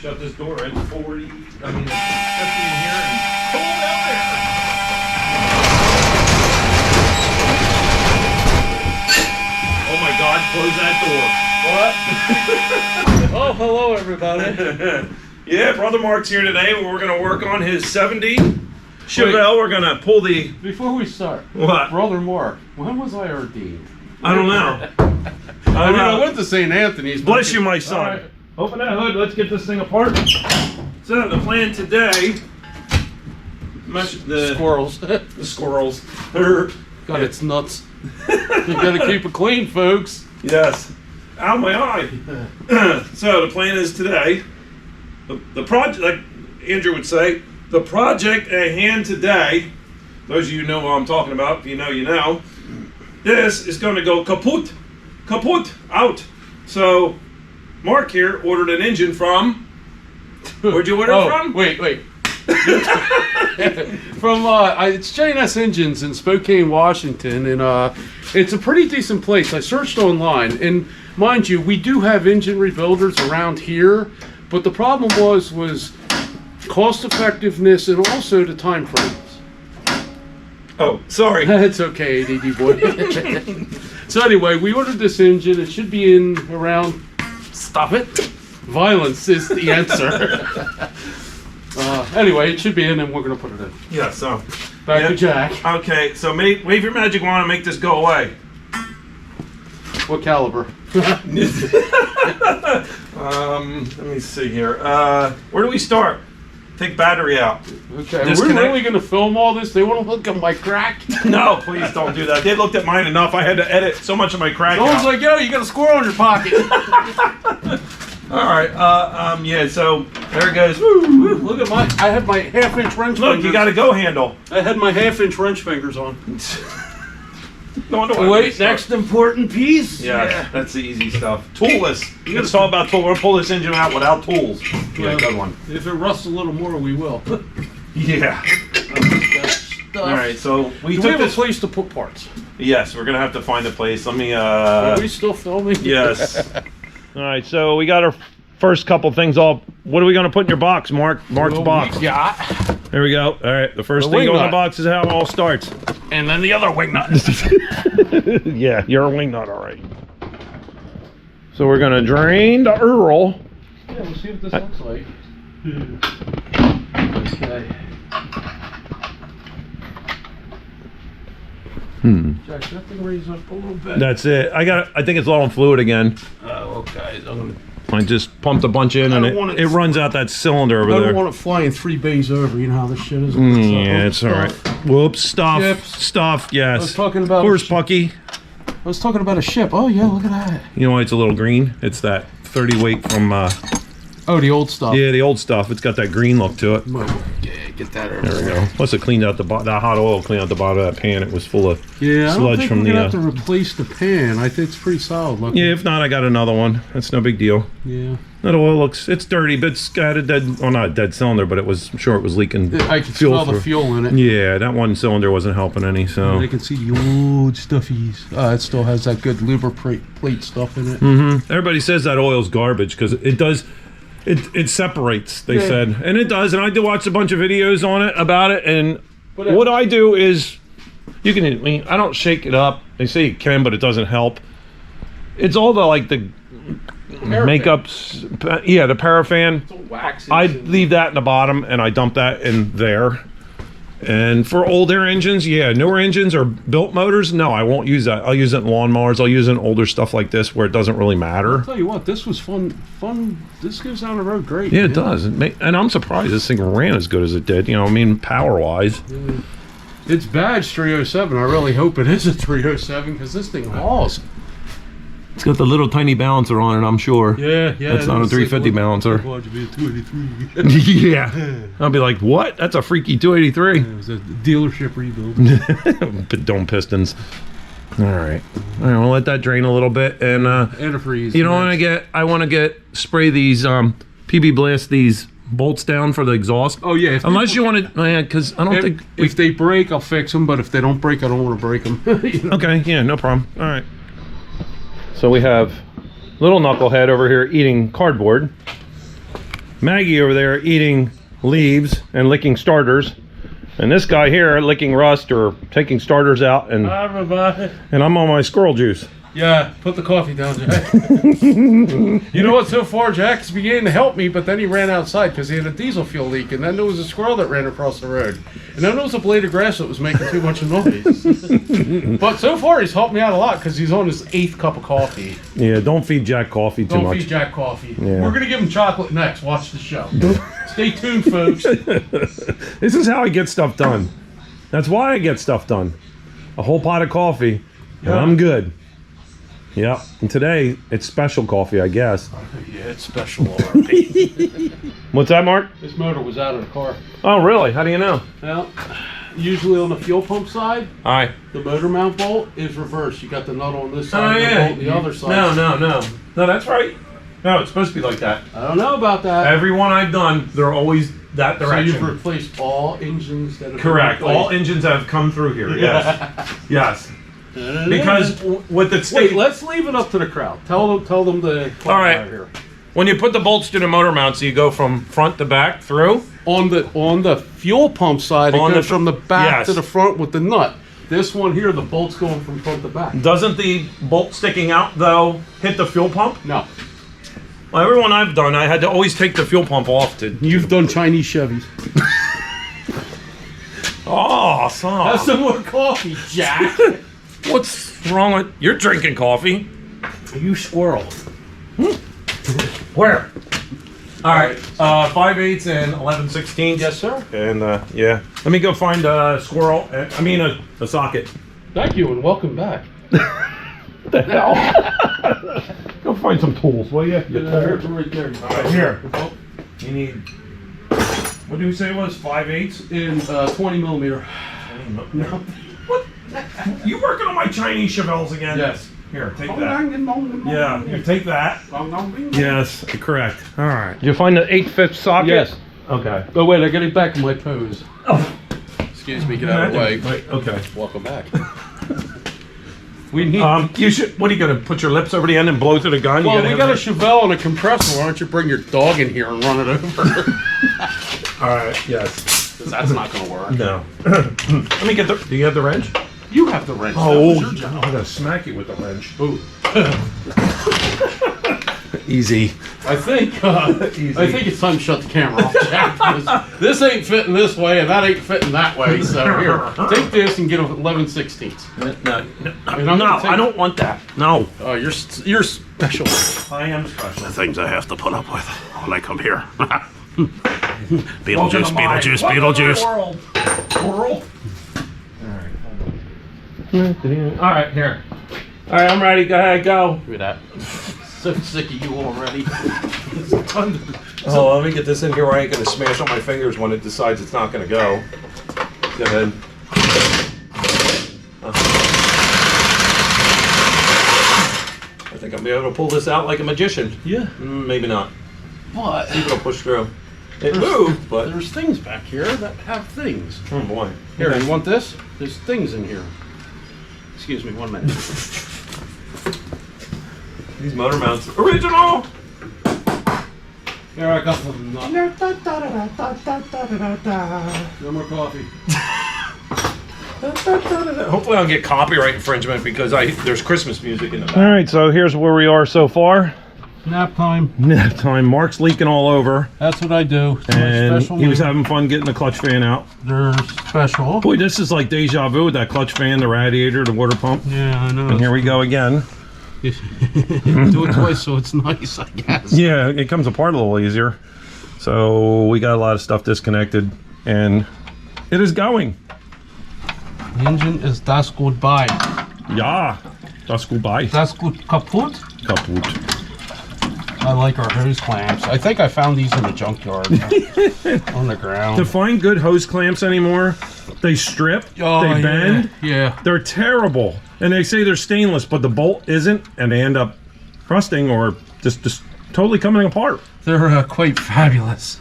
Shut this door. It's 40. I mean, it's 50 in here and cold out there. Oh my God! Close that door. What? Oh, hello, everybody. Yeah, Brother Mark's here today. We're going to work on his 70 Chevelle. We're going to pull the... Before we start, What? Brother Mark, when was I ordained? I don't know. I went to St. Anthony's. Bless you, my son. Right. Open that hood. Let's get this thing apart. So the plan today... The Squirrels. The squirrels. God, it's nuts. You gotta keep it clean, folks. Yes. Ow, my eye. So the plan is today, the project, like Andrew would say, the project at hand today, those of you who know what I'm talking about, if you know, you know, this is going to go kaput, out. So Mark here ordered an engine from, where'd you order it from? Wait. From it's J&S Engines in Spokane, Washington, and it's a pretty decent place. I searched online, and mind you, we do have engine rebuilders around here, but the problem was cost effectiveness and also the time frames. Oh, sorry. It's okay, ADD boy. So anyway, we ordered this engine. It should be in around. Stop it. Violence is the answer. Anyway, it should be in, and we're going to put it in. Yeah, so. Back to Jack. Okay, so wave your magic wand and make this go away. What caliber? Let me see here. Where do we start? Take battery out. Okay, we're really going to film all this? They want to look at my crack? No, please don't do that. They looked at mine enough. I had to edit so much of my crack Someone's out. like, yo, you got a squirrel in your pocket. All right. Yeah. So there it goes. Woo, look at I had my half-inch wrench. Look, fingers. you got a go handle. I had my half-inch wrench fingers on. No wonder why. Wait, next important piece. Yeah, that's the easy stuff. Toolless. It's all about tools. We're gonna pull this engine out without tools. Yeah, good one. If it rusts a little more, we will. Yeah. All right. So we have a place to put parts. Yes, we're gonna have to find a place. Let me. Are we still filming? Yes. All right. So we got our first couple things all. What are we gonna put in your box, Mark? Mark's box. Yeah. There we go. All right. The first thing going in the box is how it all starts. And then the other wing nut. Yeah, you're a wing nut, all right. So we're gonna drain the Earl. Yeah, we'll see what this looks like. Okay. Jack, that thing raise up a little bit. That's it. I think it's low on fluid again. Oh, okay. I just pumped a bunch in, and it runs out that cylinder over there. I don't want it flying 3 bays over. You know how this shit is. Yeah, it's all right. Whoops, stuff. Yes. I was talking about. Of course, Pucky. I was talking about a ship. Oh yeah, look at that. You know why it's a little green? It's that 30 weight from. Oh, the old stuff. Yeah, the old stuff. It's got that green look to it. Yeah, get that over there. We go. Plus, it cleaned out that hot oil cleaned out the bottom of that pan. It was full of sludge from the. I don't think we're gonna have to replace the pan. I think it's pretty solid looking. Yeah, if not, I got another one. That's no big deal. Yeah. That oil it's dirty, but it's got a dead, well, not a dead cylinder, but I'm sure it was leaking. I can smell the fuel in it. Yeah, that one cylinder wasn't helping any, so. And I can see the old stuffies. It still has that good lubricate stuff in it. Mm-hmm. Everybody says that oil's garbage because it does. It separates, they said, and it does. And I did watch a bunch of videos on it about it. And what I do is, I don't shake it up. They say you can, but it doesn't help. It's all the makeups, the paraffin. I leave that in the bottom, and I dump that in there. And for older engines, newer engines or built motors, no, I won't use that. I'll use it in lawnmowers. I'll use it in older stuff like this where it doesn't really matter. I'll tell you what, this was fun. This goes down the road great. Yeah, it does. And I'm surprised this thing ran as good as it did. Power-wise. Yeah. It's badge 307. I really hope it is a 307 because this thing hauls. It's got the little tiny balancer on it, I'm sure. Yeah. That's not a 350 balancer. Why'd you be a 283? Yeah. I'll be like, what? That's a freaky 283. Yeah, it was a dealership rebuild. Dome pistons. All right, we'll let that drain a little bit, and a freeze. I want to spray these PB Blast these bolts down for the exhaust. Oh yeah. Unless you want to, because I don't think if they break, I'll fix them. But if they don't break, I don't want to break them. Okay, yeah, no problem. All right. So we have little knucklehead over here eating cardboard. Maggie over there eating leaves and licking starters. And this guy here licking rust or taking starters out. And I'm on my squirrel juice. Yeah, put the coffee down, Jack. You know what, so far Jack's beginning to help me, but then he ran outside because he had a diesel fuel leak, and then there was a squirrel that ran across the road. And then there was a blade of grass that was making too much noise. But so far he's helped me out a lot because he's on his 8th cup of coffee. Yeah, don't feed Jack coffee too much. Don't feed Jack coffee. Yeah. We're going to give him chocolate next. Watch the show. Stay tuned, folks. This is how I get stuff done. That's why I get stuff done. A whole pot of coffee, and I'm good. Yeah, and today it's special coffee, I guess. Yeah, it's special already. What's that, Mark? This motor was out of the car. Oh, really? How do you know? Well, usually on the fuel pump side, Aye. the motor mount bolt is reversed. You got the nut on this side and the bolt on the other side. No, that's right. No, it's supposed to be like that. I don't know about that. Every one I've done, they're always that direction. So you've replaced all engines that have Correct. been All engines have come through here. Yes. Yes. Because with the Wait, let's leave it up to the crowd. Tell them the all right here. When you put the bolts to the motor mounts, you go from front to back through. On the fuel pump side, it goes from the back to the front with the nut. This one here, the bolt's going from front to back. Doesn't the bolt sticking out though hit the fuel pump? No. Well, every one I've done, I had to always take the fuel pump off to. You've done Chinese Chevys. Oh, son. Have some more coffee, Jack. What's wrong with you're drinking coffee? You squirrel. Where? All right, 5/8 and 11/16. Yes, sir. And yeah, let me go find a squirrel. I mean a socket. Thank you and welcome back. What the hell? Go find some tools, will you? Right there. All right, here. You need. What did we say it was? 5/8 in 20 millimeter. No. What? You working on my Chinese Chevelles again? Yes. Here, take that. Yeah, here, take that. Yes, correct. All right. Did you find the 8/5 socket? Yes. Okay. Oh wait, I got it back in my pose. Oh. Excuse me, get out of the way. Wait, okay. Welcome back. We need. You should. What are you gonna put your lips over the end and blow through the gun? Well, we got a Chevelle and a compressor. Why don't you bring your dog in here and run it over? All right. Yes. Because that's not gonna work. No. Let me get the. Do you have the wrench? You have the wrench. Oh, I'm gonna smack you with the wrench. Ooh. Easy. I think it's time to shut the camera off, Jack. This ain't fitting this way, and that ain't fitting that way. So here, take this and get 11/16. No, I don't want that. No. Oh, you're special. I am special. The things I have to put up with when I come here. Beetlejuice, Beetlejuice, Beetlejuice. Squirrel. All right, here. All right, I'm ready. Go ahead, go. Give me that. So sick of you already. Oh, let me get this in here where I ain't gonna smash on my fingers when it decides it's not gonna go. Go ahead. I think I'll be able to pull this out like a magician. Yeah. Maybe not. What? See if it'll push through. It moved, but there's things back here that have things. oh boy. Here, you want this? There's things in here. Excuse me, 1 minute. These motor mounts, original. Here, I got them. No more coffee. Hopefully, I'll get copyright infringement because there's Christmas music in the back. All right, so here's where we are so far. Nap time. Nap time. Mark's leaking all over. That's what I do. And he was having fun getting the clutch fan out. They're special. Boy, this is like deja vu with that clutch fan, the radiator, the water pump. Yeah, I know. And here we go again. Do it twice so it's nice, I guess. Yeah, it comes apart a little easier. So we got a lot of stuff disconnected, and it is going. The engine is das gut bei. Ja, das gut bei. Das gut kaputt? Kaputt. I like our hose clamps. I think I found these in the junkyard on the ground. To find good hose clamps anymore, they strip, they bend. Yeah. They're terrible. And they say they're stainless, but the bolt isn't, and they end up rusting or just totally coming apart. They're quite fabulous.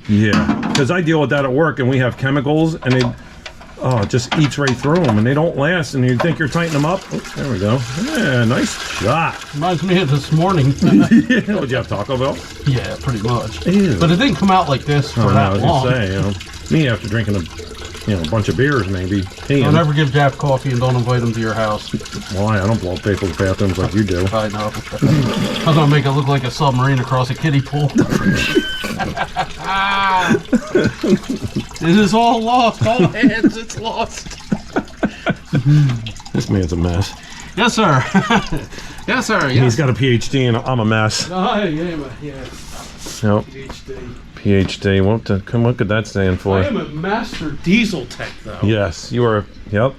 Yeah, because I deal with that at work, and we have chemicals, and Oh, it just eats right through them, and they don't last, and you think you're tightening them up. Oh, there we go. Yeah, nice shot. Reminds me of this morning. Yeah, would you have Taco Bell? Yeah, pretty much. Ew. But it didn't come out like this for Oh, no, that I was long. gonna say, me after drinking a bunch of beers, maybe. Don't ever give Jap coffee and don't invite him to your house. Why? I don't blow up people's bathrooms like you do. I know. I'm gonna make it look like a submarine across a kiddie pool. It is all lost. All hands, it's lost. This man's a mess. Yes, sir. Yes, sir. Yes. He's got a PhD, and I'm a mess. Oh, yeah. Nope. PhD. PhD. What could that stand for? I am a master diesel tech, though. Yes, you are. Yep.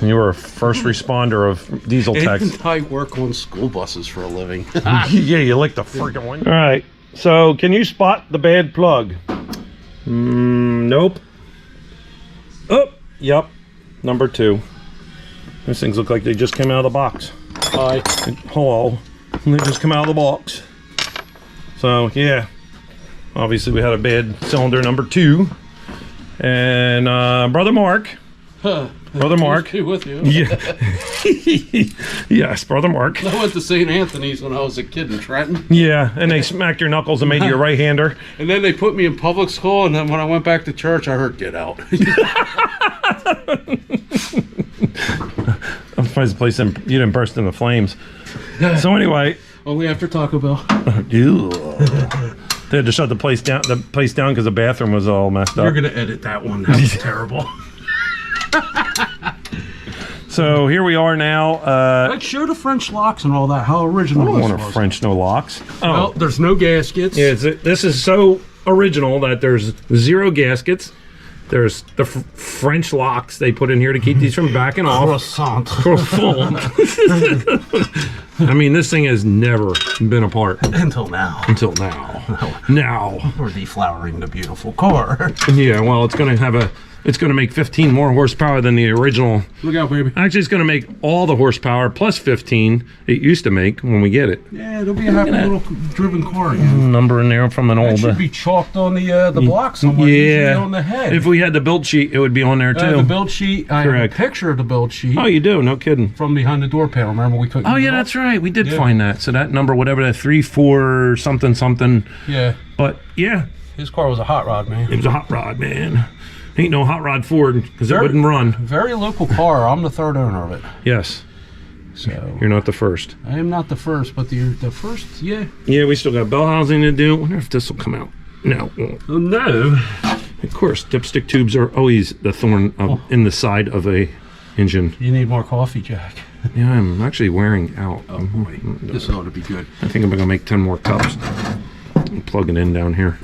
You were a first responder of diesel techs. And I work on school buses for a living. Yeah, you like the freaking one. All right. So, can you spot the bad plug? Nope. Oh, yep. Number 2. These things look like they just came out of the box. Hi. Hello. They just come out of the box. So, yeah. Obviously, we had a bad cylinder number 2. And Brother Mark. Brother Mark. With you. Yeah. Yes, Brother Mark. I went to St. Anthony's when I was a kid in Trenton. Yeah, and they smacked your knuckles and made you a right-hander. And then they put me in public school, and then when I went back to church, I heard, "Get out." I'm surprised the place you didn't burst into flames. So anyway. Only after Taco Bell. They had to shut the place down because the bathroom was all messed up. You're gonna edit that one. That was terrible. So here we are now. Like, show the French locks and all that. How original I don't this want a was. French no locks. Oh, Well, there's no gaskets. yeah. This is so original that there's 0 gaskets. There's the French locks they put in here to keep these from backing off. Croissant. I mean, this thing has never been apart Until now. until now. Now, We're deflowering the beautiful car. yeah. Well, it's gonna make 15 more horsepower than the original. Look out, baby. Actually, it's gonna make all the horsepower plus 15 it used to make when we get it. Yeah, it'll be a happy little driven car again. Number in there from an It old. should be chalked on the block somewhere. Yeah. Usually on the head. If we had the build sheet, it would be on there I have the too. build sheet. I Correct. have a picture of the build sheet Oh, you do? No kidding. from behind the door panel. Remember we couldn't. Oh get yeah, it that's up? right. We did Yeah. find that. So that number, whatever that 34 something. Yeah. But yeah, His car was a hot rod, man. it was a hot rod, man. Ain't no hot rod Ford because it Very- wouldn't run. Very local car. I'm the third owner of it. Yes, So you're not the first. I am not the first, but the first, yeah. Yeah, we still got bell housing to do. Wonder if this will come out. No. it won't. Oh no. Of course, dipstick tubes are always the thorn in the side of a engine. You need more coffee, Jack. Yeah, I'm actually wearing out. Oh boy. This ought to be good. I think I'm gonna make 10 more cups. And plug it in down here.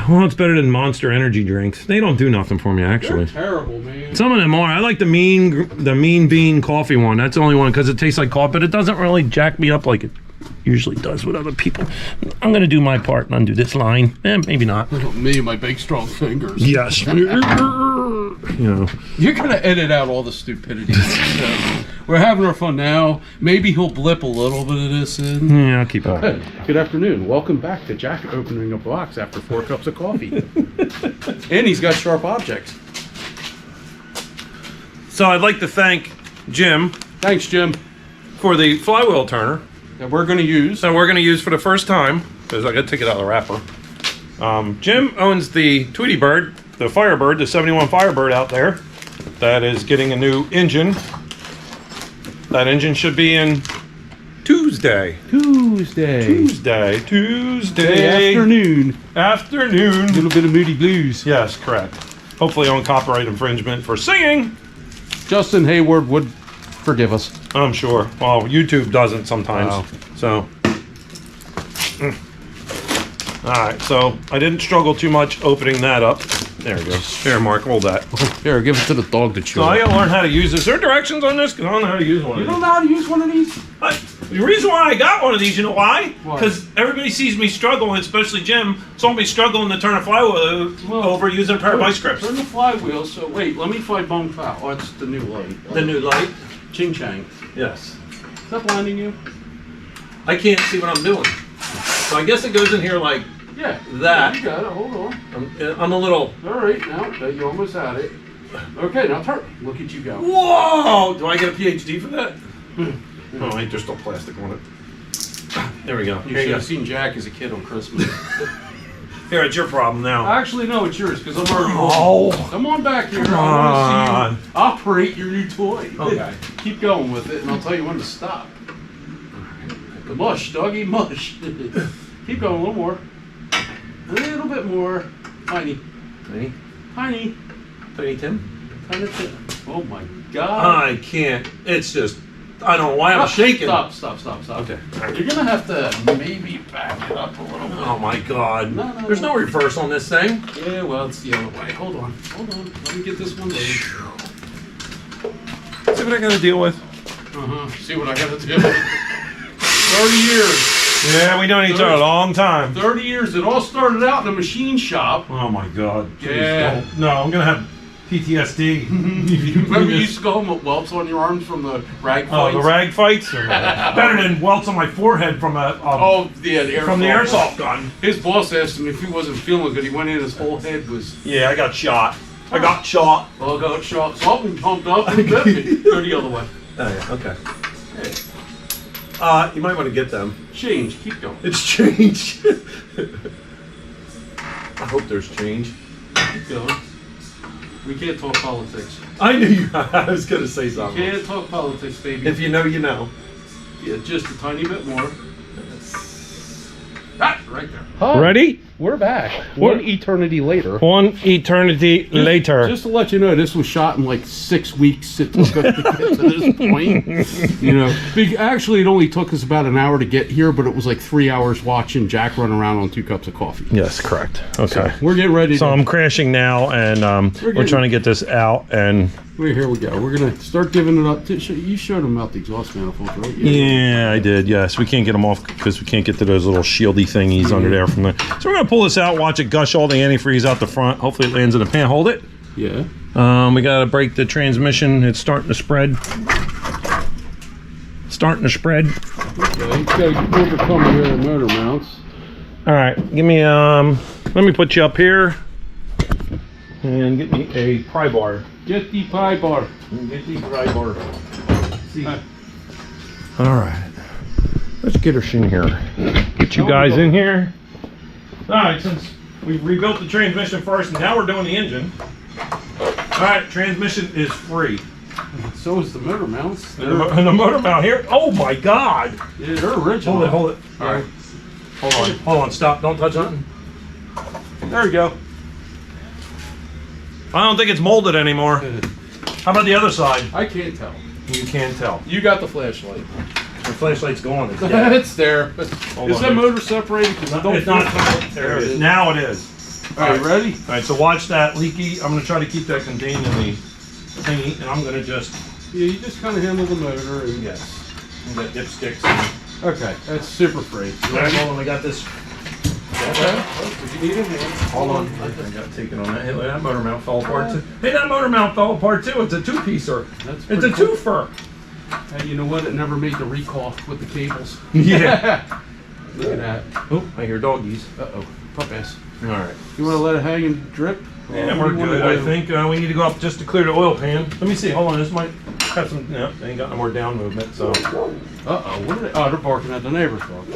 Well, it's better than Monster energy drinks. They don't do nothing for me, actually. They're terrible, man. Some of them are. I like the mean bean coffee one. That's the only one because it tastes like coffee, but it doesn't really jack me up like it usually does with other people. I'm gonna do my part and undo this line. Maybe not. Me and my big strong fingers. Yes. You know. You're gonna edit out all the stupidity. So, we're having our fun now. Maybe he'll blip a little bit of this in. Yeah, I'll keep it. Hey, good afternoon. Welcome back to Jack opening a box after 4 cups of coffee. And he's got sharp objects. So I'd like to thank Jim Thanks, Jim. for the flywheel turner That we're gonna use. that we're gonna use for the first time because I gotta take it out of the wrapper. Jim owns the Tweety Bird, the Firebird, the 71 Firebird out there. That is getting a new engine. That engine should be in Tuesday. Tuesday afternoon. Afternoon. Little bit of Moody Blues. Yes, correct. Hopefully on copyright infringement for singing. Justin Hayward would forgive us. I'm sure. Well, YouTube doesn't sometimes. Oh. So. All right. So I didn't struggle too much opening that up. There we go. Here, Mark, hold that. Here, give it to the dog to chew. So I gotta learn how to use this. Is there directions on this? Because I don't know how to use one You of don't these. know how to use one of these? The reason why I got one of these, you know why? Why? Because everybody sees me struggling, especially Jim, saw me struggling to turn a flywheel over using a pair of vice grips. Turn the flywheel. So wait, let me find bone foul. Oh, it's the new light. The new light? Ching Chang. Yes. Is that blinding you? I can't see what I'm doing. So I guess it goes in here like Yeah. that. You got it. Hold on. I'm a little. All right. Now you almost had it. Okay. Now turn. Look at you go. Whoa! Do I get a PhD for that? Oh, wait, there's still plastic on it. There we go. You should have seen Jack as a kid on Christmas. Here, it's your problem now. Actually, no, it's yours because I'm already. Oh. Come on back here. Come I on. want to see you operate your new toy. Okay. Keep going with it, and I'll tell you when to stop. The mush, doggy, mush. Keep going, a little more. A little bit more. Tiny. Tiny? Tiny. Tiny Tim? Tiny Tim. Oh my God. I can't. It's just, I don't know why I'm shaking. Stop. Okay. You're going to have to maybe back it up a little bit. Oh my God. No, There's no reverse on this thing. Yeah, well, it's the other way. Hold on. Let me get this one loaded. See what I gotta deal with. See what I got to do. 30 years. Yeah, we known each other a long time. 30 years. It all started out in a machine shop. Oh my God. Please Yeah. don't. No, I'm gonna have PTSD. Remember you used to go home with welts on your arms from the rag Oh, fights? the rag fights? Better than welts on my forehead from a Yeah, the from the airsoft gun. His boss asked him if he wasn't feeling good. He went in, his whole head was Yeah, I got shot. I got shot. all got shot. Something pumped up and bit me. Go the other way. Oh, yeah, okay. You might want to get them. Change. Keep going. It's change. I hope there's change. Keep going. We can't talk politics. I knew you. I was gonna say something. Can't talk politics, baby. If you know, you know. Yeah, just a tiny bit more. Ah, right there. Hi. Ready? We're back. One eternity later. One eternity later. Just to let you know, this was shot in like 6 weeks. It took us to get to this point. You know, actually, it only took us about an hour to get here, but it was like 3 hours watching Jack run around on 2 cups of coffee. Yes, correct. Okay. We're getting ready. So I'm crashing now, and we're trying to get this out, and Here we go. We're gonna start giving it up. You showed them about the exhaust manifolds, right? yeah, I did. Yes, we can't get them off because we can't get to those little shieldy thingies under there from the. So we're gonna pull this out, watch it gush all the antifreeze out the front. Hopefully, it lands in the pan. Hold it. Yeah. We gotta break the transmission. It's starting to spread. Starting to spread. Okay. You gotta overcome here the motor mounts. All right, give me let me put you up here, and get me a pry bar. Get the pie bar. Get the pry bar. See. All right, let's get her in here. Get you guys in here. All right, since we rebuilt the transmission first, and now we're doing the engine. All right, transmission is free. So is the motor mounts. And the motor mount here. Oh my God! Yeah, they're original. Hold it. All right. Hold on. Stop. Don't touch nothing. There we go. I don't think it's molded anymore. How about the other side? I can't tell. You can't tell. You got the flashlight. The flashlight's gone. It's dead. It's there. Hold Is on, that here. motor separated? It's not. There it is. Now it is. All right, ready? All right, so watch that leaky. I'm going to try to keep that contained in the thingy, and I'm going to just... Yeah, you just kind of handle the motor. And Yes. And that dipsticks. Okay, that's super free. Hold on, I got this. Okay. Did you need it? Hold on. I got taken on that. Hey, that motor mount fell apart too. Hey, that motor mount fell apart too. It's a two-piecer. That's It's a pretty cool. twofer. Hey, you know what? It never made the recall with the cables. Yeah. Look at that. Oh, I hear doggies. Uh-oh. Puppies. All right. You want to let it hang and drip? Yeah, Or we're you wanna good. go- I think we need to go up just to clear the oil pan. Let me see. Hold on. This might have some. No, they ain't got no more down movement. So. Uh-oh. What are they? Oh, they're barking at the neighbor's dog.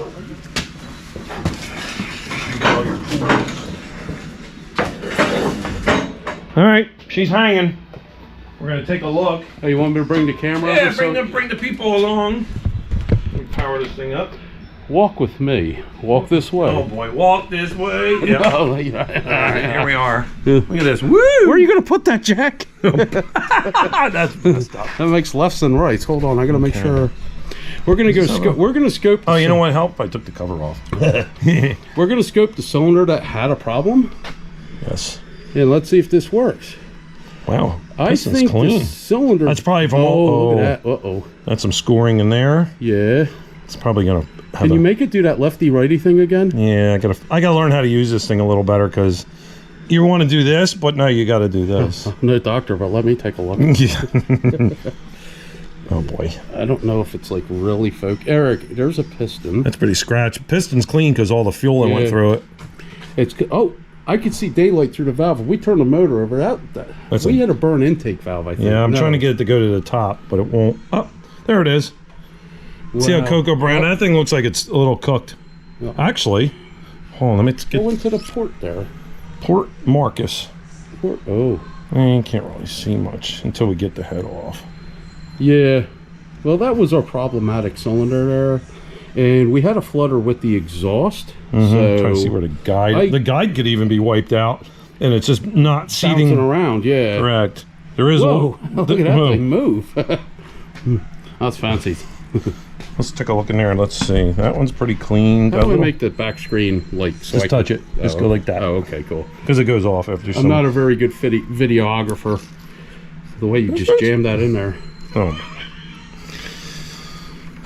All right, she's hanging. We're gonna take a look. Oh, you want me to bring the camera Yeah, over? bring the people along. Let me power this thing up. Walk with me. Walk this way. Oh boy, walk this way. Yeah. Oh, All right, here we are. Yeah. Look at this. Woo! Where are you going to put that, Jack? That's messed up. That makes lefts and rights. Hold on, I got to make sure. We're going to go scope. We're going to scope. Oh, you know what? Help! I took the cover off. We're going to scope the cylinder that had a problem. Yes. And let's see if this works. Wow. I This is think clean. the cylinder. That's probably from. Oh, look at that. Uh-oh. That's some scoring in there. Yeah. It's probably gonna. Can you make it do that lefty righty thing again? Yeah, I gotta learn how to use this thing a little better because you want to do this, but no, you got to do this. I'm no doctor, but let me take a look. Oh boy, I don't know if it's like really Eric, there's a piston. that's pretty scratched. Piston's clean because all the fuel that went Yeah. through it. It's oh, I could see daylight through the valve. If we turn the motor over, we had a burn intake valve. I think. Yeah, I'm trying to get it to go to the top, but it won't. Oh, there it is. Wow. See how cocoa brown? That thing looks like it's a little cooked. Yeah. Actually, hold on. Let me get go into the port there. Port Marcus. Port. Oh, I can't really see much until we get the head off. Yeah. Well, that was our problematic cylinder there. And we had a flutter with the exhaust. So trying to see where the guide could even be wiped out, and it's just not seating around. Yeah, correct. There is. Whoa! Look at that thing move. That's fancy. Let's take a look in there and let's see. That one's pretty clean. How do we make the back screen like? So just touch it. Just go like that. Oh, okay, cool. Because it goes off after. I'm not a very good videographer. The way you just jammed that in there.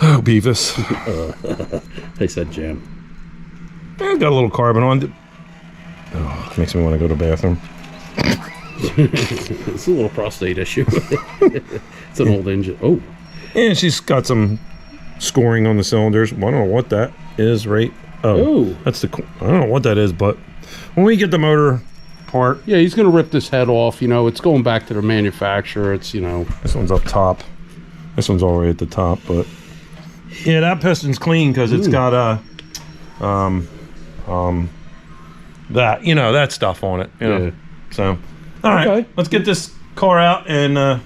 Oh, Beavis. They said jam. Got a little carbon on it. Oh, makes me want to go to the bathroom. It's a little prostate issue. It's an old engine. Oh. And she's got some scoring on the cylinders. Well, I don't know what that is, right? Oh. That's I don't know what that is, but when we get the motor part. Yeah, he's going to rip this head off. You know, it's going back to the manufacturer. It's, you know. This one's up top. This one's already at the top, but. Yeah, that piston's clean because it's got that, you know, that stuff on it. You know? So, all right, let's get this car out and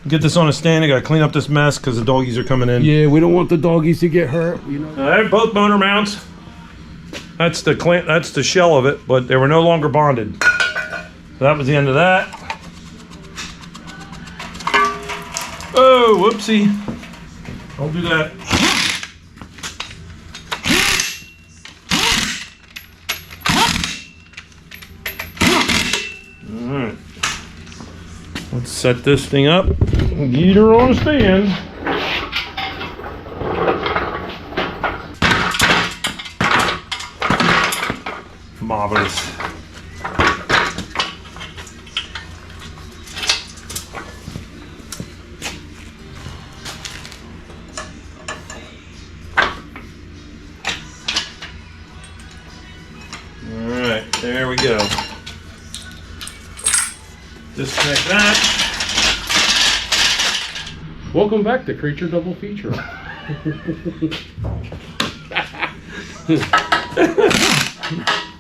get this on a stand. I got to clean up this mess because the doggies are coming in. Yeah, we don't want the doggies to get hurt. You know. I have both motor mounts. That's the That's the shell of it, but they were no longer bonded. So that was the end of that. Oh, whoopsie! Don't do that. Alright. Let's set this thing up and get her on a stand. Marvelous. There we go. Disconnect that. Welcome back to Creature Double Feature.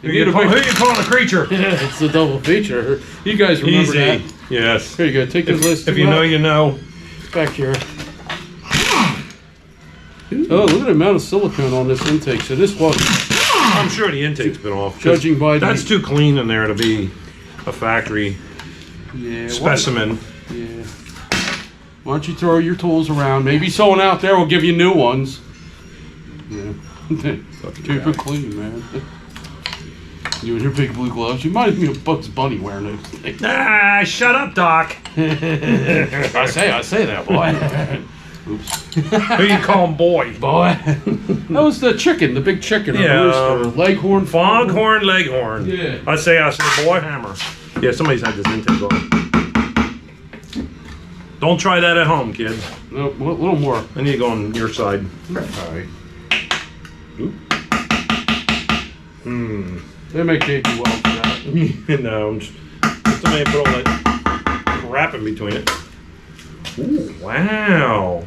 Who you calling a creature? Yeah, it's the double feature. You guys remember that? Yes. Here you go. Take this list. If you know, you know. Back here. Oh, look at the amount of silicone on this intake. So this was. I'm sure the intake's been off. Judging by that's too clean in there to be a factory specimen. Yeah. Why don't you throw your tools around? Maybe someone out there will give you new ones. Yeah. Keep it clean, man. You and your big blue gloves. You might be a Bugs Bunny wearing those things. Ah, shut up, Doc. I say that, boy. Oops. Who you call him, boy? Boy. That was the chicken, the big chicken. Rooster. Leghorn. Foghorn Leghorn. Yeah. I say, boy, hammer. Yeah, somebody's had this intake on. Don't try that at home, kids. Nope, a little more. I need to go on your side. Alright. They make JP well for that. No, somebody put all that crap in between it. Ooh, wow.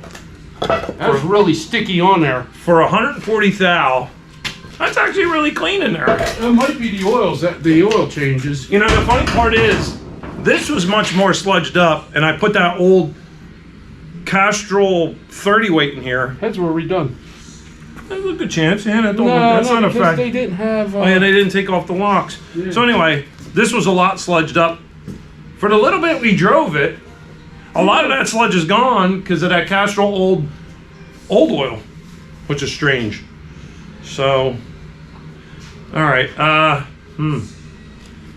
That's really sticky on there. For 140 thou, that's actually really clean in there. It might be the oils, the oil changes. You know, the funny part is, this was much more sludged up, and I put that old Castrol 30 weight in here. Heads were redone. There's a good chance, yeah. That's not a fact. They didn't have. Oh yeah, they didn't take off the locks. Yeah. So anyway, this was a lot sludged up. For the little bit we drove it, a lot of that sludge is gone because of that Castrol old oil, which is strange. So, all right.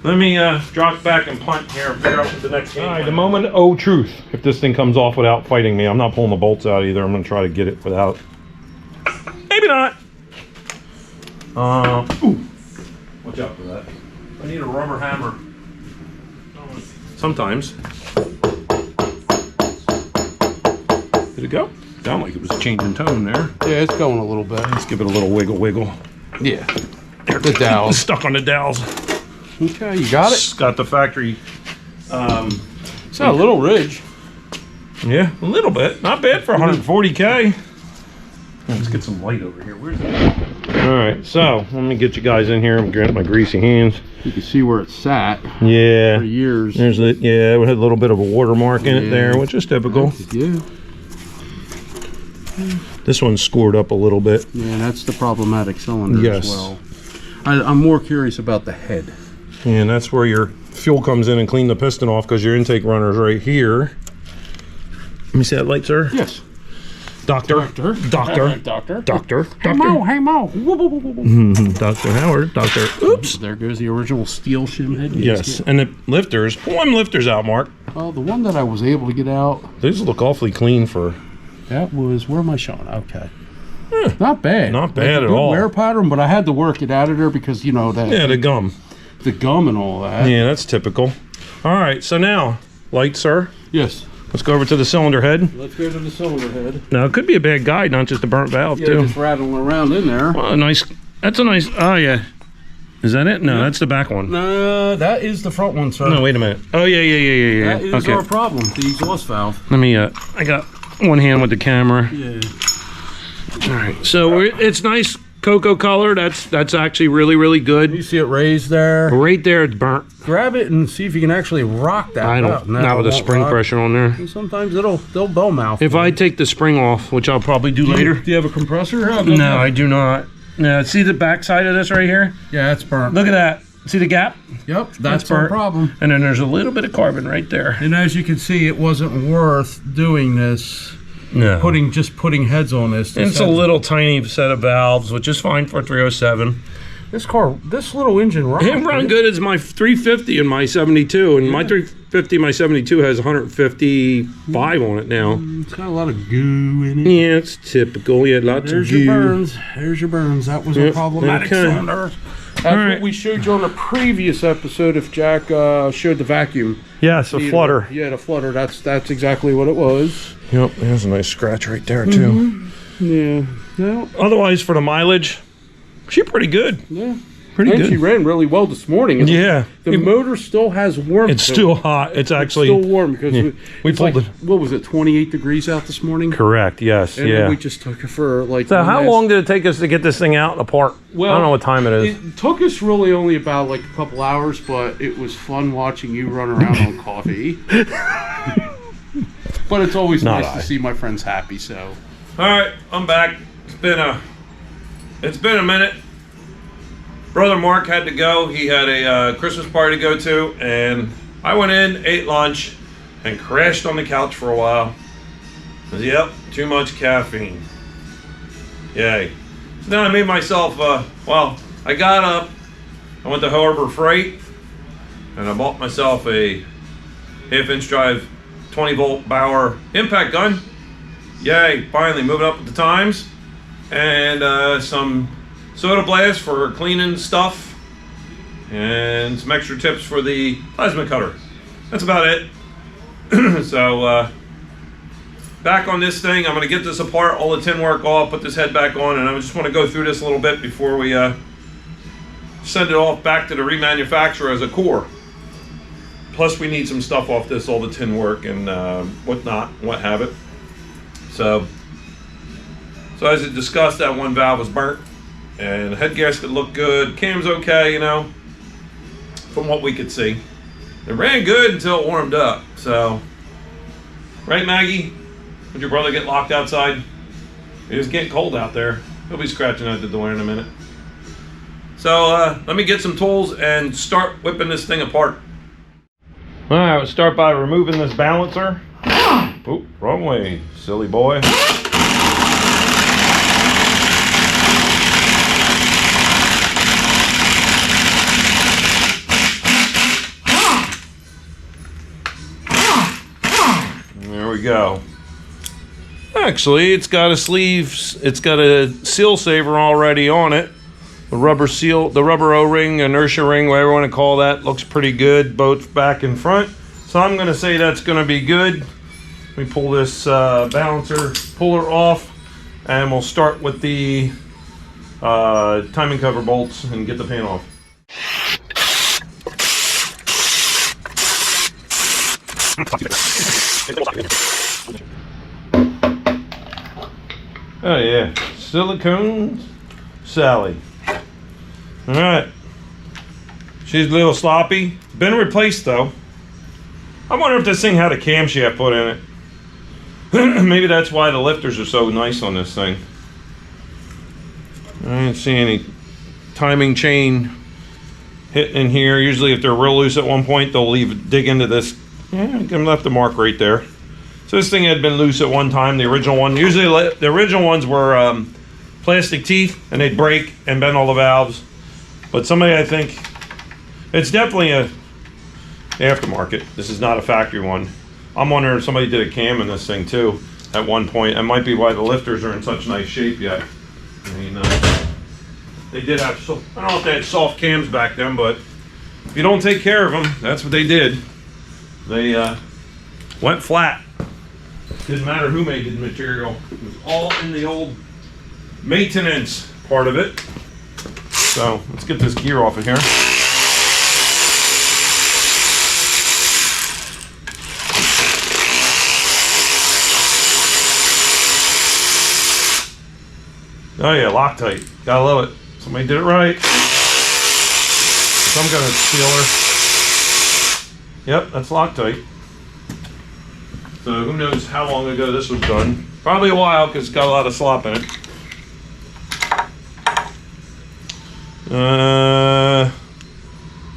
Let me drop back and punt here and figure out what the next game. All right, the moment of truth. If this thing comes off without fighting me, I'm not pulling the bolts out either. I'm gonna try to get it without. Maybe not. Ooh. Watch out for that. I need a rubber hammer. Sometimes. Did it go? Sounded like it was a change in tone there. Yeah, it's going a little bit. Let's give it a little wiggle. Yeah. The dowels. Stuck on the dowels. Okay, you got it. It's got the factory. It's got a little ridge. Yeah, a little bit. Not bad for 140K. Let's get some light over here. Where's that? All right, so let me get you guys in here. I'm getting my greasy hands. You can see where it sat. Yeah. For years. There's it. Yeah, it had a little bit of a watermark in it there, which is typical. Yeah. This one's scored up a little bit. Yeah, that's the problematic cylinder Yes. as well. I'm more curious about the head. And that's where your fuel comes in and clean the piston off, because your intake runner's right here. Let me see that light, sir. Yes. Doctor. Hey Mo. Dr. Howard. Doctor. Oops. There goes the original steel shim head. Yes, and the lifters. Pull them lifters out, Mark. Well, the one that I was able to get out, These look awfully clean for... that was, where am I showing? Okay. Not bad. Not bad a at good all. wear pattern, but I had to work it out of there because, you know, that Yeah, the gum. the gum and all that. Yeah, that's typical. All right, so now, light, sir. Yes. Let's go over to the cylinder head. Let's go to the cylinder head. Now, it could be a bad guide, not just a burnt valve, Yeah, too. just rattling around in there. Well, a nice... That's a nice... Oh, yeah. Is that it? No, that's the back one. That is the front one, sir. No, wait a minute. Oh, yeah. That is Okay. our problem, the exhaust valve. Let me, I got one hand with the camera. Yeah. All right, so it's nice cocoa color. That's actually really, really good. You see it raised there? Right there, it's burnt. Grab it and see if you can actually rock that. I don't, No, not with it the won't spring rock. pressure on there. And sometimes they'll bell mouth. If I take the spring off, which I'll probably do later. Do you have a compressor? No, I do not. Now, see the back side of this right here? Yeah, it's burnt. Look at that. See the gap? Yep, that's burnt. our problem. And then there's a little bit of carbon right there. And as you can see, it wasn't worth doing this. No. Putting heads on this. It's a little tiny set of valves, which is fine for a 307. This little engine runs. It run good as my 350 and my 72, and my 350, my 72 has 155 on it now. It's got a lot of goo in it. Yeah, it's typical. Yeah, lots There's of goo. your burns. There's your burns. That was a problematic cylinder. That's what we showed you on the previous episode. If Jack showed the vacuum. Yes, a flutter. Yeah, the flutter. That's exactly what it was. Yep, there's a nice scratch right there too. Yeah. No. Otherwise, for the mileage, she's pretty good. Yeah. Pretty and good. she ran really well this morning. Yeah. The motor still has warmth. It's still hot. It's actually still warm because we pulled it. What was it? 28 degrees out this morning. Correct. Yes. And yeah. then we just took it for like. So how long did it take us to get this thing out apart? Well, I don't know what time it is. It took us really only about like a couple hours, but it was fun watching you run around on coffee. But it's always nice to see my friends happy. So. All right, I'm back. It's been a minute. Brother Mark had to go. He had a Christmas party to go to, and I went in, ate lunch, and crashed on the couch for a while. Yep, too much caffeine. Yay. So then I made myself, I got up, I went to Harbor Freight, and I bought myself a half-inch drive 20-volt Bauer impact gun. Yay, finally moving up with the times. And some soda blast for cleaning stuff, and some extra tips for the plasma cutter. That's about it. So back on this thing, I'm going to get this apart, all the tin work off, put this head back on, and I just want to go through this a little bit before we send it off back to the remanufacturer as a core. Plus we need some stuff off this, all the tin work and whatnot, what have it. So as I discussed, that one valve was burnt, and the head gasket looked good. Cam's okay, you know, from what we could see. It ran good until it warmed up. So, right, Maggie? Would your brother get locked outside? It was getting cold out there. He'll be scratching at the door in a minute. So, let me get some tools and start whipping this thing apart. All right, we'll start by removing this balancer. Oop, wrong way, silly boy. There we go. Actually, it's got a sleeve, it's got a seal saver already on it. The rubber seal, the rubber O-ring, inertia ring, whatever you want to call that, looks pretty good, both back and front. So I'm going to say that's going to be good. Let me pull this balancer puller off, and we'll start with the timing cover bolts and get the pan off. Oh yeah, silicone Sally. All right, she's a little sloppy. Been replaced though. I wonder if this thing had a camshaft put in it. Maybe that's why the lifters are so nice on this thing. I didn't see any timing chain hitting in here. Usually if they're real loose at one point, they'll dig into this. Yeah, I left the mark right there. So this thing had been loose at one time, the original one. Usually the original ones were plastic teeth and they'd break and bend all the valves. But somebody, I think, it's definitely a aftermarket. This is not a factory one. I'm wondering if somebody did a cam in this thing too at one point. That might be why the lifters are in such nice shape yet. I mean, they did have, I don't know if they had soft cams back then, but if you don't take care of them, that's what they did. They went flat. Didn't matter who made the material. It was all in the old maintenance part of it. So let's get this gear off of here. Oh yeah, Loctite. Gotta love it. Somebody did it right. Some kind of sealer. Yep, that's Loctite. So who knows how long ago this was done. Probably a while because it's got a lot of slop in it.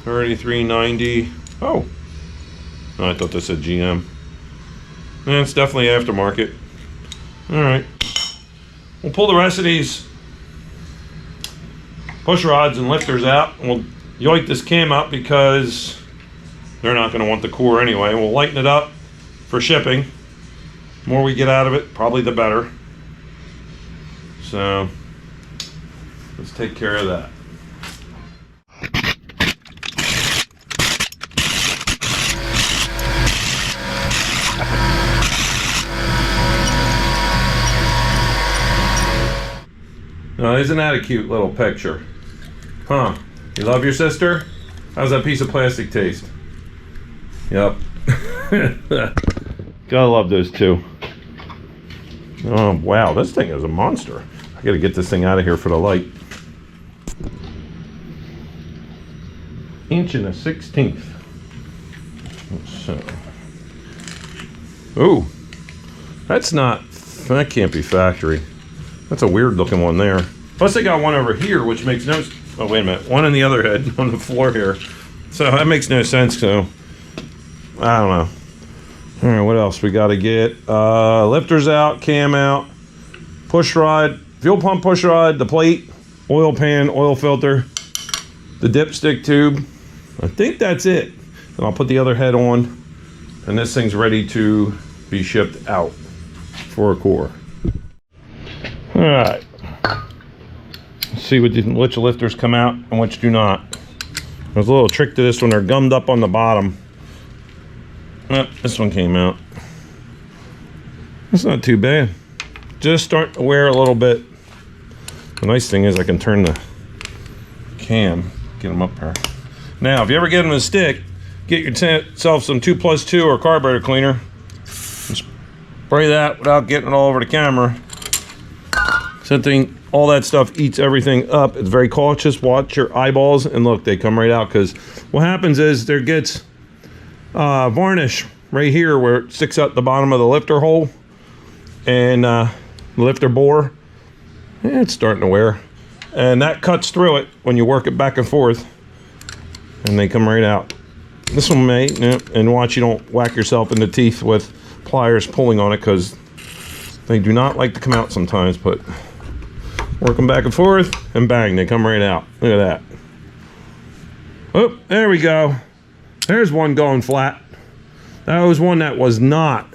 3390. Oh. I thought this said GM. Yeah, it's definitely aftermarket. Alright. We'll pull the rest of these push rods and lifters out. And we'll yoink this cam up because they're not going to want the core anyway. We'll lighten it up for shipping. The more we get out of it, probably the better. So let's take care of that. Now, isn't that a cute little picture? Huh? You love your sister? How's that piece of plastic taste? Yep. Gotta love those two. Oh, wow. This thing is a monster. I gotta get this thing out of here for the light. 1/16. So. Ooh. That's not... That can't be factory. That's a weird looking one there. Plus they got one over here, which makes no... Oh, wait a minute. One on the other head, on the floor here. So that makes no sense, so... I don't know. All right, what else we got to get? Lifters out, cam out, push rod, fuel pump push rod, the plate, oil pan, oil filter, the dipstick tube. I think that's it. And I'll put the other head on, and this thing's ready to be shipped out for a core. All right. Let's see which lifters come out and which do not. There's a little trick to this one. They're gummed up on the bottom. Oh, this one came out. That's not too bad. Just starting to wear a little bit. The nice thing is I can turn the cam, get them up there. Now, if you ever get them to stick, get yourself some 2+2 or carburetor cleaner. And spray that without getting it all over the camera. Something, all that stuff eats everything up. It's very cautious. Watch your eyeballs, and look, they come right out. Because what happens is there gets varnish right here where it sticks out the bottom of the lifter hole and the lifter bore. It's starting to wear, and that cuts through it when you work it back and forth, and they come right out. This one may, and watch you don't whack yourself in the teeth with pliers pulling on it, because they do not like to come out sometimes. But work them back and forth, and bang, they come right out. Look at that. Oh, there we go. There's one going flat. That was one that was not.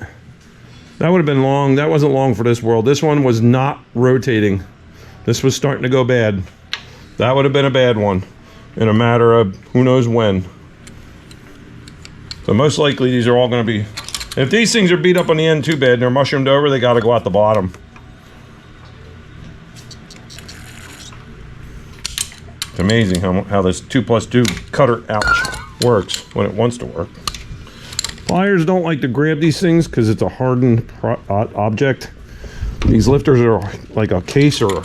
That would have been long. That wasn't long for this world. This one was not rotating. This was starting to go bad. That would have been a bad one in a matter of who knows when. So most likely these are all going to be... If these things are beat up on the end too bad and they're mushroomed over, they got to go out the bottom. It's amazing how this 2+2 cutter, ouch, works when it wants to work. Pliers don't like to grab these things because it's a hardened object. These lifters are like a case or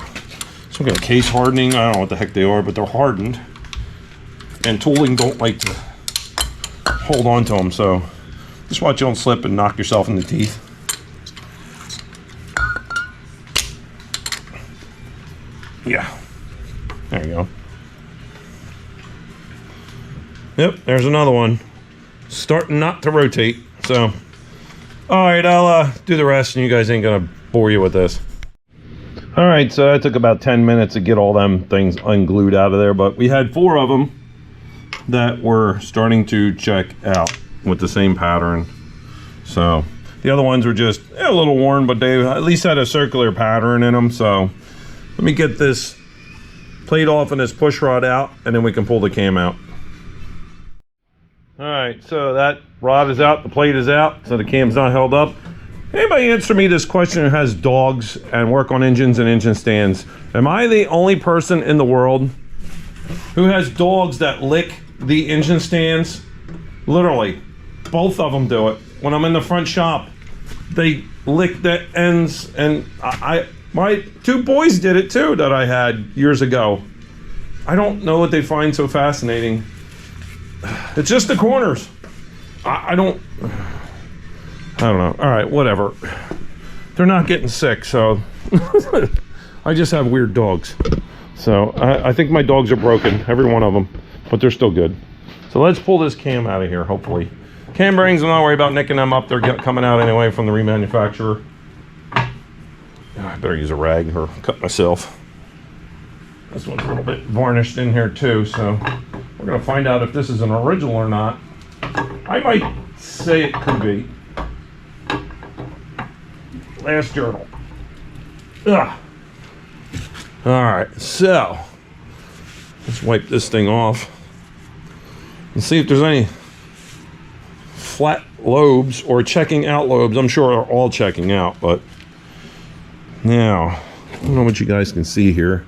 some kind of case hardening. I don't know what the heck they are, but they're hardened. And tooling don't like to hold on to them, so just watch you don't slip and knock yourself in the teeth. Yeah, there you go. Yep, there's another one. Starting not to rotate, so. All right, I'll do the rest and you guys ain't gonna bore you with this. All right, so that took about 10 minutes to get all them things unglued out of there, but we had 4 of them that were starting to check out with the same pattern. So the other ones were just a little worn, but they at least had a circular pattern in them. So let me get this plate off and this push rod out, and then we can pull the cam out. All right, so that rod is out, the plate is out, so the cam's not held up. Anybody answer me this question who has dogs and work on engines and engine stands? Am I the only person in the world who has dogs that lick the engine stands? Literally, both of them do it. When I'm in the front shop, they lick the ends, and my 2 boys did it too that I had years ago. I don't know what they find so fascinating. It's just the corners. I don't know. All right, whatever. They're not getting sick, so I just have weird dogs. So I think my dogs are broken, every one of them, but they're still good. So let's pull this cam out of here, hopefully. Cam bearings, I'm not worried about nicking them up. They're coming out anyway from the remanufacturer. I better use a rag or cut myself. This one's a little bit varnished in here too, so we're gonna find out if this is an original or not. I might say it could be. Last journal. Ugh. All right, so let's wipe this thing off and see if there's any flat lobes or checking out lobes. I'm sure they're all checking out, but now I don't know what you guys can see here.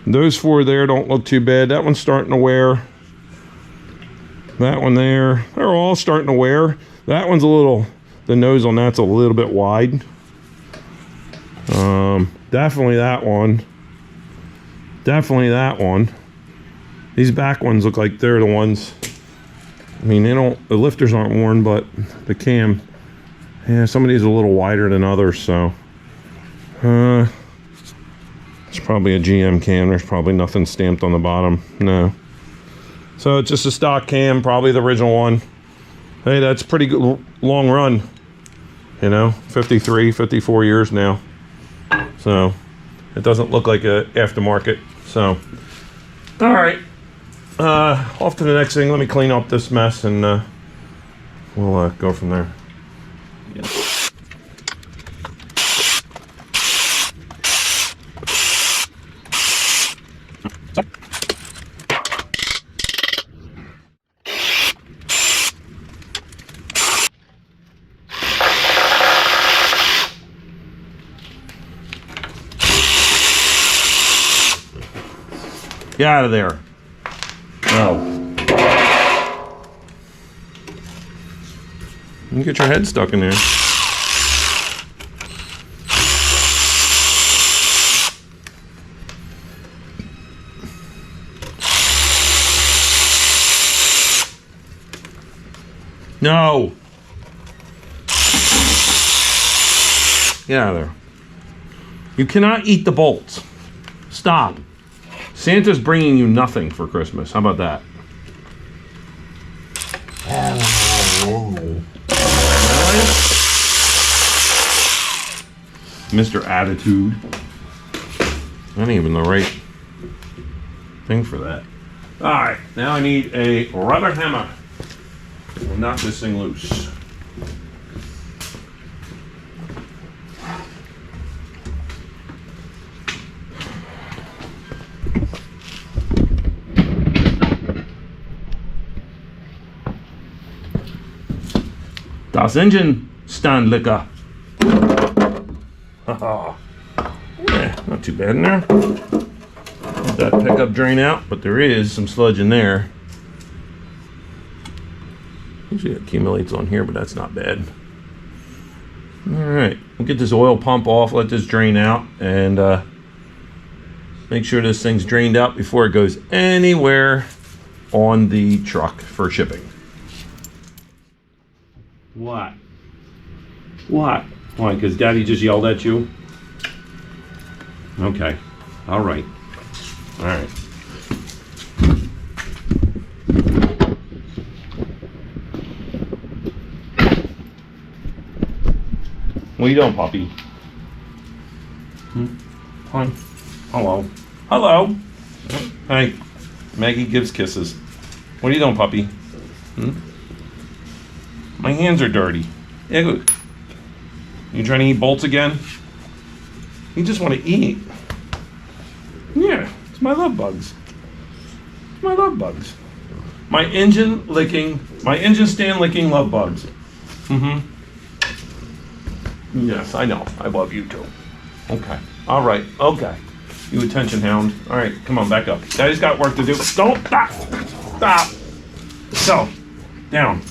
Those 4 there don't look too bad. That one's starting to wear. That one there, they're all starting to wear. That one's a little, the nose on that's a little bit wide. Definitely that one. Definitely that one. These back ones look like they're the ones. I mean, the lifters aren't worn, but the cam, yeah, some of these are a little wider than others, so. It's probably a GM cam. There's probably nothing stamped on the bottom. No. So it's just a stock cam, probably the original one. Hey, that's pretty good, long run. You know, 53, 54 years now. So it doesn't look like a aftermarket. So, all right. Off to the next thing. Let me clean up this mess and we'll go from there. Yeah. Get out of there. No. You get your head stuck in there. No. Get out of there. You cannot eat the bolts. Stop. Santa's bringing you nothing for Christmas. How about that? Mr. Attitude. That ain't even the right thing for that. Alright, now I need a rubber hammer. We'll knock this thing loose. Das Engine Stand Liquor. Yeah, not too bad in there. that pickup drain out, but there is some sludge in there. Usually it accumulates on here, but that's not bad. All right, we'll get this oil pump off, let this drain out, and make sure this thing's drained out before it goes anywhere on the truck for shipping. What? What? Why, because Daddy just yelled at you? Okay, all right. All right. What are you doing, puppy? Hi. Hello. Hello. Hey. Maggie gives kisses. What are you doing, puppy? My hands are dirty. Ew. You trying to eat bolts again? You just want to eat. Yeah, it's my love bugs. It's my love bugs. My engine stand licking love bugs. Yes, I know. I love you too. Okay. All right. Okay. You attention hound. All right. Come on, back up. Daddy's got work to do. Don't stop. Stop. So, down.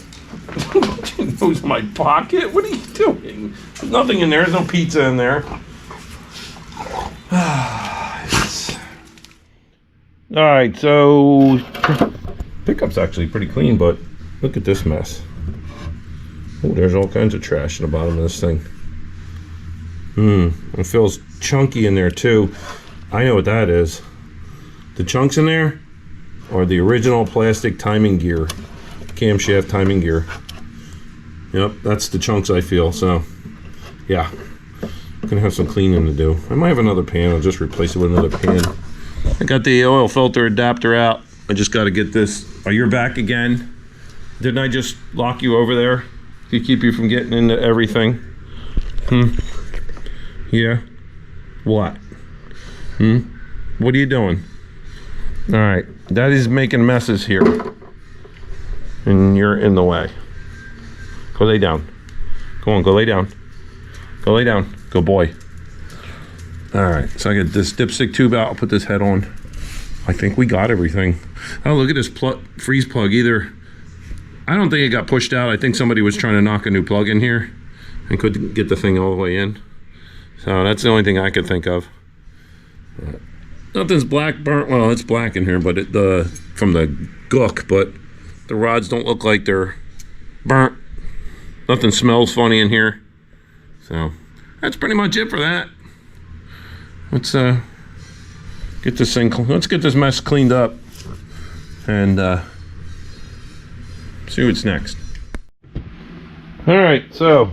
Who's my pocket? What are you doing? There's nothing in there. There's no pizza in there. All right. So, pickup's actually pretty clean, but look at this mess. Oh, there's all kinds of trash in the bottom of this thing. It feels chunky in there too. I know what that is. The chunks in there are the original plastic timing gear, camshaft timing gear. Yep, that's the chunks I feel. So, yeah, I'm gonna have some cleaning to do. I might have another pan. I'll just replace it with another pan. I got the oil filter adapter out. I just got to get this. Oh, you're back again. Didn't I just lock you over there to keep you from getting into everything? Yeah. What? What are you doing? All right. Daddy's making messes here. And you're in the way. Go lay down. Go on, go lay down. Go lay down. Go boy. All right. So I get this dipstick tube out. I'll put this head on. I think we got everything. Oh, look at this freeze plug. Either I don't think it got pushed out. I think somebody was trying to knock a new plug in here and couldn't get the thing all the way in. So that's the only thing I could think of. Nothing's black burnt. Well, it's black in here, but from the gook, but the rods don't look like they're burnt. Nothing smells funny in here. So that's pretty much it for that. Let's get this thing. Let's get this mess cleaned up and see what's next. All right, so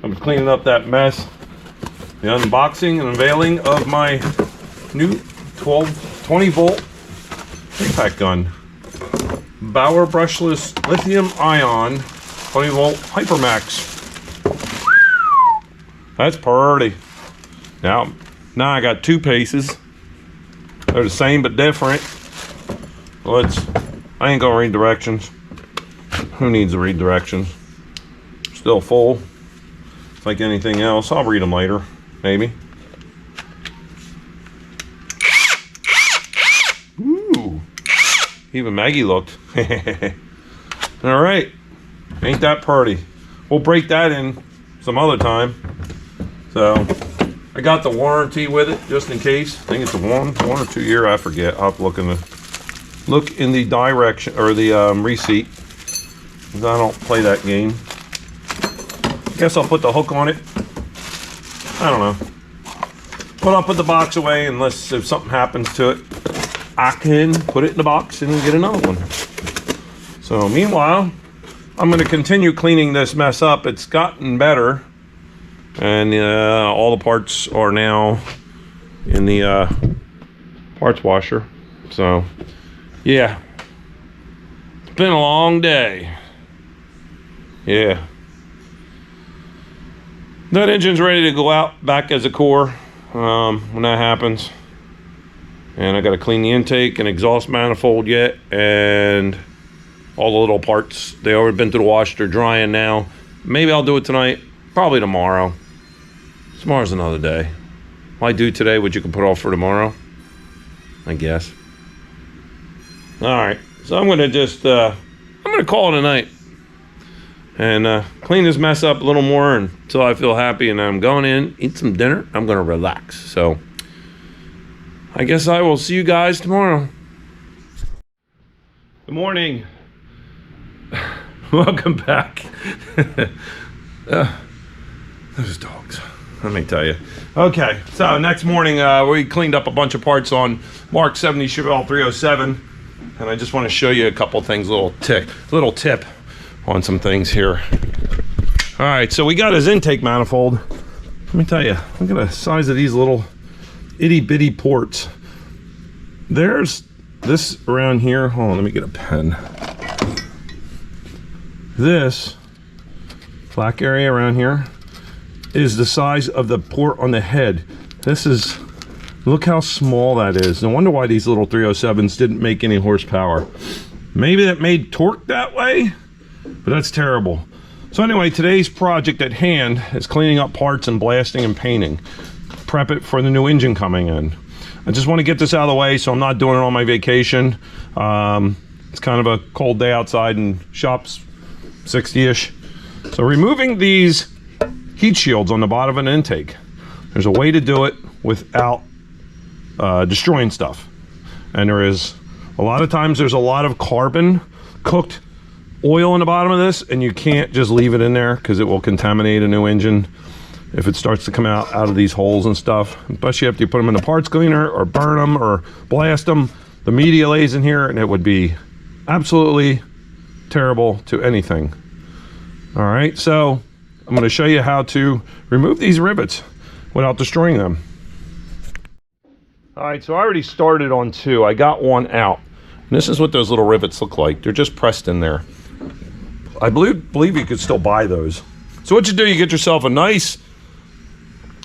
I'm cleaning up that mess. The unboxing and unveiling of my new 20 volt impact gun. Bauer brushless lithium ion 20 volt Hypermax. That's pretty. Now I got two pieces. They're the same but different. I ain't gonna read directions. Who needs to read directions? Still full. It's like anything else. I'll read them later. Maybe. Ooh. Even Maggie looked. All right. Ain't that pretty? We'll break that in some other time. So I got the warranty with it just in case. I think it's a one or 2 year. I forget. I'll have to look in the direction or the receipt. I don't play that game. Guess I'll put the hook on it. I don't know. But I'll put the box away unless if something happens to it, I can put it in the box and get another one. So meanwhile, I'm going to continue cleaning this mess up. It's gotten better. And all the parts are now in the parts washer. So, yeah. It's been a long day. Yeah. That engine's ready to go out back as a core when that happens. And I got to clean the intake and exhaust manifold yet, and all the little parts. They already been through the wash. They're drying now. Maybe I'll do it tonight. Probably tomorrow. Tomorrow's another day. Why do today what you can put off for tomorrow? I guess. All right, so I'm gonna just I'm gonna call it a night and clean this mess up a little more until I feel happy, and I'm going in, eat some dinner. I'm gonna relax. So I guess I will see you guys tomorrow. Good morning. Welcome back. Those dogs, let me tell you. Okay, so next morning we cleaned up a bunch of parts on Mark 70 Chevelle 307, and I just want to show you a couple things, little tip on some things here. All right, so we got his intake manifold. Let me tell you, look at the size of these little itty bitty ports. There's this around here. Hold on, let me get a pen. This black area around here is the size of the port on the head. This is, look how small that is. No wonder why these little 307s didn't make any horsepower. Maybe that made torque that way, but that's terrible. So anyway, today's project at hand is cleaning up parts and blasting and painting. Prep it for the new engine coming in. I just want to get this out of the way so I'm not doing it on my vacation. It's kind of a cold day outside and shop's 60-ish. So removing these heat shields on the bottom of an intake. There's a way to do it without destroying stuff. And there is, a lot of times there's a lot of carbon cooked oil in the bottom of this, and you can't just leave it in there because it will contaminate a new engine if it starts to come out of these holes and stuff. Especially after you put them in a parts cleaner or burn them or blast them. The media lays in here and it would be absolutely terrible to anything. All right, so I'm going to show you how to remove these rivets without destroying them. All right, so I already started on 2. I got one out. And this is what those little rivets look like. They're just pressed in there. I believe you could still buy those. So what you do, you get yourself a nice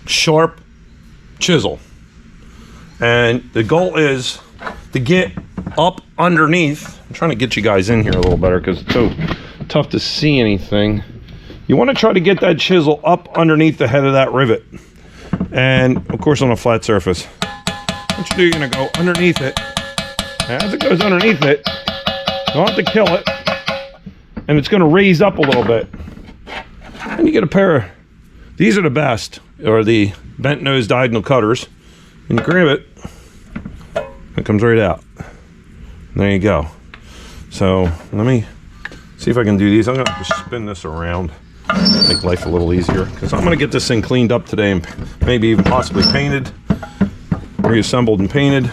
sharp chisel. And the goal is to get up underneath. I'm trying to get you guys in here a little better because it's so tough to see anything. You want to try to get that chisel up underneath the head of that rivet. And of course on a flat surface. What you do, you're going to go underneath it. As it goes underneath it, you don't have to kill it. And it's going to raise up a little bit. And you get a pair of, these are the best, or the bent nose diagonal cutters. And you grab it, it comes right out. And there you go. So let me see if I can do these. I'm going to have to spin this around, make life a little easier, because I'm going to get this thing cleaned up today and maybe even possibly painted, reassembled and painted.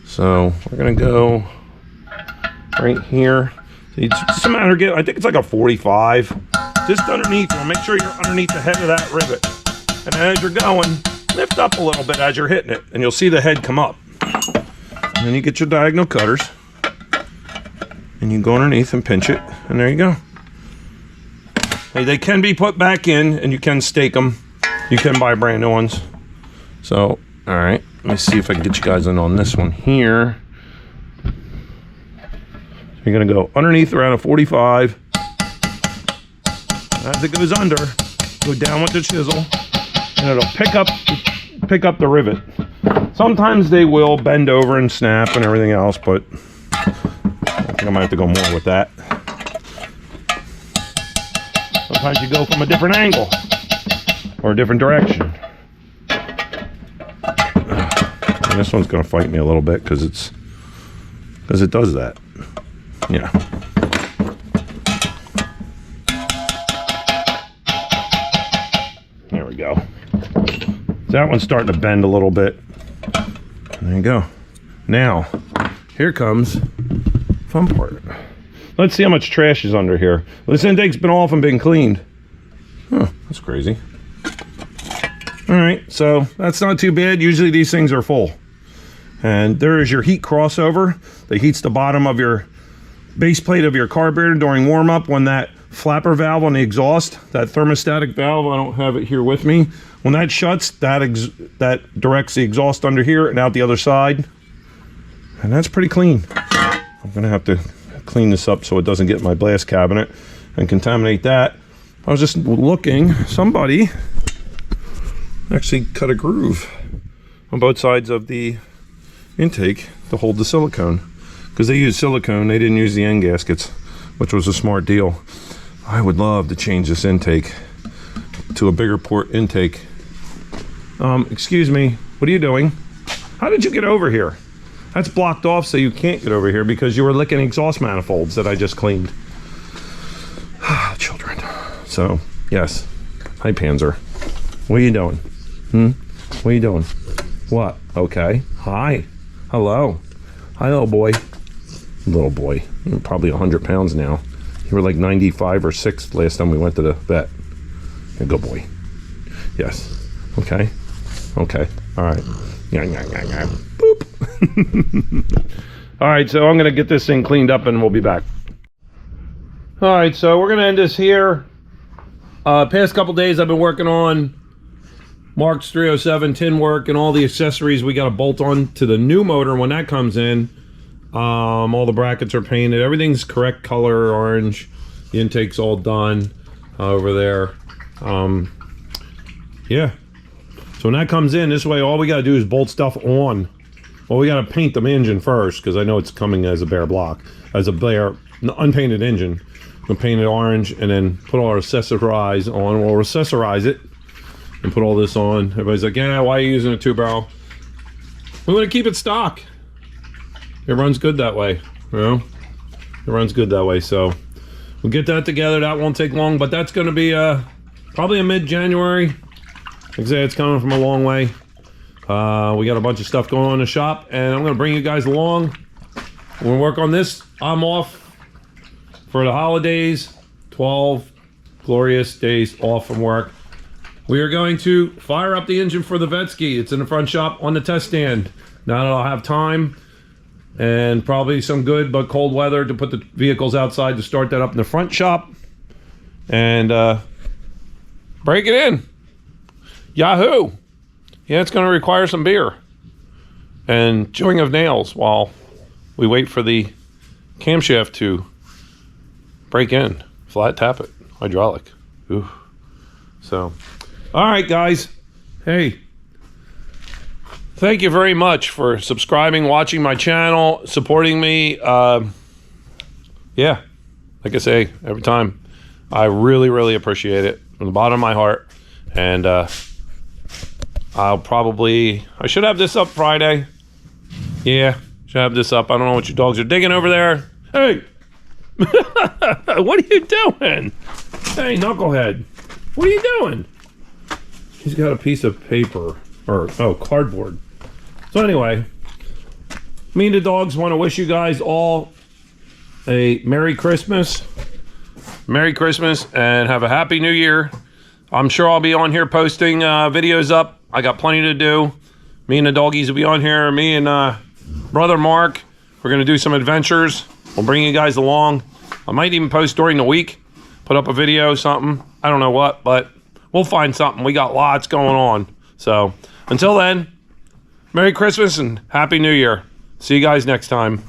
So we're going to go right here. It's just a matter of I think it's like a 45. Just underneath. Make sure you're underneath the head of that rivet. And then as you're going, lift up a little bit as you're hitting it, and you'll see the head come up. And then you get your diagonal cutters, and you go underneath and pinch it, and there you go. Hey, they can be put back in, and you can stake them. You can buy brand new ones. So, all right, let me see if I can get you guys in on this one here. You're gonna go underneath around a 45. As it goes under, go down with the chisel, and it'll pick up the rivet. Sometimes they will bend over and snap and everything else, but I think I might have to go more with that. Sometimes you go from a different angle or a different direction. And this one's gonna fight me a little bit because it does that. Yeah. There we go. That one's starting to bend a little bit. There you go. Now, here comes fun part. Let's see how much trash is under here. This intake's been off and been cleaned. Huh, that's crazy. All right, so that's not too bad. Usually these things are full. And there is your heat crossover that heats the bottom of your base plate of your carburetor during warm-up when that flapper valve on the exhaust, that thermostatic valve, I don't have it here with me, when that shuts, that directs the exhaust under here and out the other side. And that's pretty clean. I'm gonna have to clean this up so it doesn't get in my blast cabinet and contaminate that. I was just looking, somebody actually cut a groove on both sides of the intake to hold the silicone, because they use silicone, they didn't use the end gaskets, which was a smart deal. I would love to change this intake to a bigger port intake. Excuse me, what are you doing? How did you get over here? That's blocked off so you can't get over here because you were licking exhaust manifolds that I just cleaned. Children. So, yes. Hi, Panzer. What are you doing? What are you doing? What? Okay. Hi. Hello. Hi, little boy. Little boy. You're probably 100 pounds now. You were like 95 or 6 last time we went to the vet. You're a good boy. Yes. Okay. Okay. All right. Boop. All right, so I'm going to get this thing cleaned up and we'll be back. All right, so we're going to end this here. Past couple days I've been working on Mark's 307 tin work and all the accessories we got to bolt on to the new motor when that comes in. All the brackets are painted. Everything's correct color, orange. The intake's all done over there. Yeah. So when that comes in, this way all we got to do is bolt stuff on. Well, we got to paint the engine first because I know it's coming as a bare block, as a bare unpainted engine. We'll paint it orange and then put all our accessorize on. We'll accessorize it and put all this on. Everybody's like, yeah, why are you using a 2-barrel? We want to keep it stock. It runs good that way, you know? It runs good that way, so we'll get that together. That won't take long, but that's going to be probably a mid-January. Like I say, it's coming from a long way. We got a bunch of stuff going on in the shop, and I'm going to bring you guys along. We'll work on this. I'm off for the holidays. 12 glorious days off from work. We are going to fire up the engine for the Vetsky. It's in the front shop on the test stand. Now that I'll have time and probably some good but cold weather to put the vehicles outside to start that up in the front shop and break it in. Yahoo! Yeah, it's going to require some beer and chewing of nails while we wait for the camshaft to break in. Flat tap it. Hydraulic. Ooh. So, all right, guys. Hey, thank you very much for subscribing, watching my channel, supporting me. Yeah, like I say every time, I really, really appreciate it from the bottom of my heart. And I should have this up Friday. Yeah, should have this up. I don't know what you dogs are digging over there. Hey, what are you doing? Hey, knucklehead, what are you doing? He's got a piece of paper, or, oh, cardboard. So anyway, me and the dogs want to wish you guys all a Merry Christmas. Merry Christmas and have a Happy New Year. I'm sure I'll be on here posting videos up. I got plenty to do. Me and the doggies will be on here. Me and brother Mark, we're going to do some adventures. We'll bring you guys along. I might even post during the week. Put up a video, something. I don't know what, but we'll find something. We got lots going on. So until then, Merry Christmas and Happy New Year. See you guys next time.